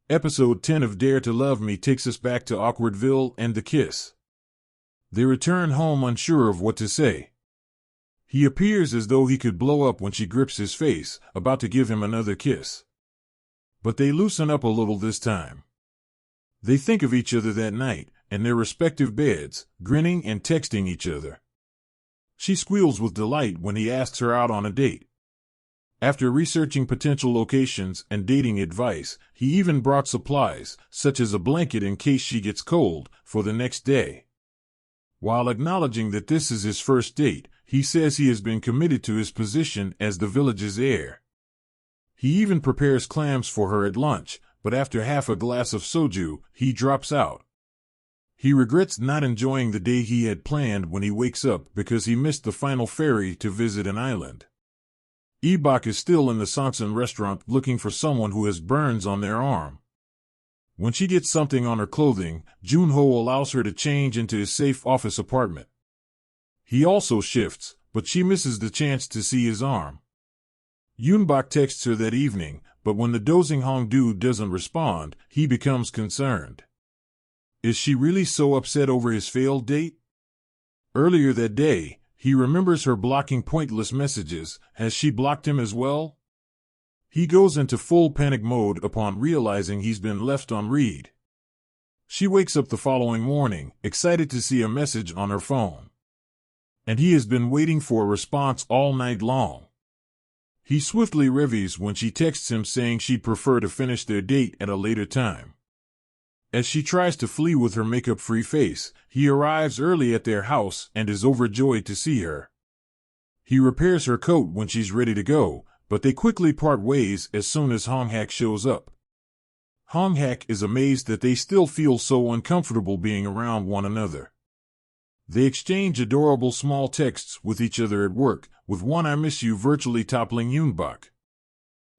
Episode 10 of Dare to Love Me takes us back to Awkwardville and the kiss. They return home unsure of what to say. He appears as though he could blow up when she grips his face, about to give him another kiss. But they loosen up a little this time. They think of each other that night, in their respective beds, grinning and texting each other. She squeals with delight when he asks her out on a date. After researching potential locations and dating advice, he even brought supplies, such as a blanket in case she gets cold, for the next day. While acknowledging that this is his first date, he says he has been committed to his position as the village's heir. He even prepares clams for her at lunch, but after half a glass of soju, he drops out. He regrets not enjoying the day he had planned when he wakes up because he missed the final ferry to visit an island. Ibok is still in the Sansan restaurant looking for someone who has burns on their arm. When she gets something on her clothing, Junho allows her to change into his safe office apartment. He also shifts, but she misses the chance to see his arm. Yunbok texts her that evening, but when the dozing Hongdu doesn't respond, he becomes concerned. Is she really so upset over his failed date? Earlier that day, he remembers her blocking pointless messages. Has she blocked him as well? He goes into full panic mode upon realizing he's been left on read. She wakes up the following morning, excited to see a message on her phone. And he has been waiting for a response all night long. He swiftly revies when she texts him saying she'd prefer to finish their date at a later time. As she tries to flee with her makeup-free face, he arrives early at their house and is overjoyed to see her. He repairs her coat when she's ready to go, but they quickly part ways as soon as Honghak shows up. Honghak is amazed that they still feel so uncomfortable being around one another. They exchange adorable small texts with each other at work, with one "I miss you" virtually toppling Yunbok.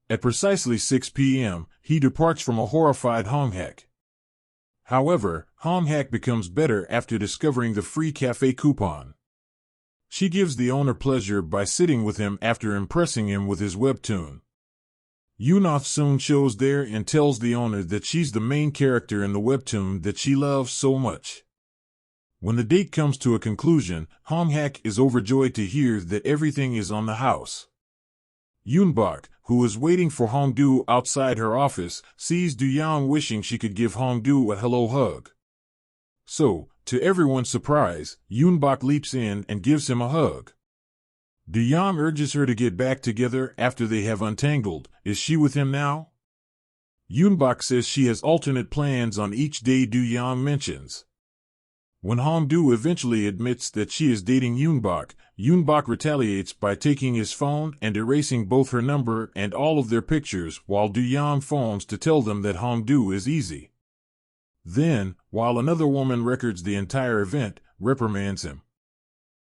At precisely 6 p.m., he departs from a horrified Honghak. However, Honghak becomes better after discovering the free cafe coupon. She gives the owner pleasure by sitting with him after impressing him with his webtoon. Yunoth soon shows there and tells the owner that she's the main character in the webtoon that she loves so much. When the date comes to a conclusion, Honghak is overjoyed to hear that everything is on the house. Yunbok, who is waiting for Hongdu outside her office, sees Duyang wishing she could give Hongdu a hello hug. So, to everyone's surprise, Yunbok leaps in and gives him a hug. Duyang urges her to get back together after they have untangled. Is she with him now? Yunbok says she has alternate plans on each day Duyang mentions. When Hongdu eventually admits that she is dating Yunbok, Yunbok retaliates by taking his phone and erasing both her number and all of their pictures while Duyang phones to tell them that Hongdu is easy. Then, while another woman records the entire event, reprimands him.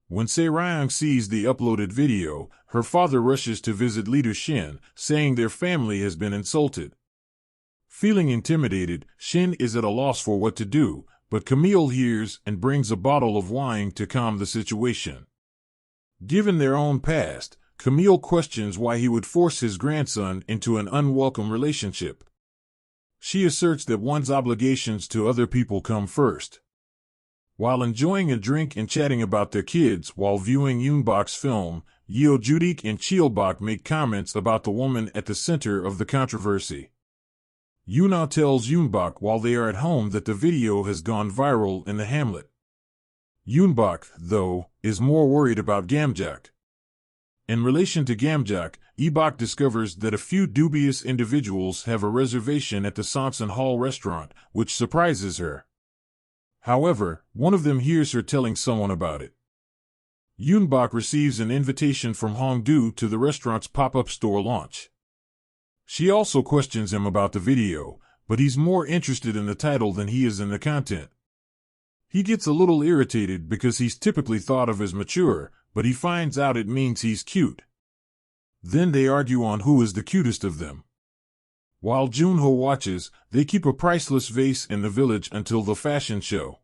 When Se-ryang sees the uploaded video, her father rushes to visit leader Shin, saying their family has been insulted. Feeling intimidated, Shin is at a loss for what to do, but Camille hears and brings a bottle of wine to calm the situation. Given their own past, Camille questions why he would force his grandson into an unwelcome relationship. She asserts that one's obligations to other people come first. While enjoying a drink and chatting about their kids while viewing Yunbok's film, Yeo Judik and Cheolbok make comments about the woman at the center of the controversy. Yuna tells Yunbok while they are at home that the video has gone viral in the hamlet. Yunbok, though, is more worried about Gamjak. In relation to Gamjak, Ibok discovers that a few dubious individuals have a reservation at the Sansan Hall restaurant, which surprises her. However, one of them hears her telling someone about it. Yunbok receives an invitation from Hongdu to the restaurant's pop-up store launch. She also questions him about the video, but he's more interested in the title than he is in the content. He gets a little irritated because he's typically thought of as mature, but he finds out it means he's cute. Then they argue on who is the cutest of them. While Junho watches, they keep a priceless vase in the village until the fashion show.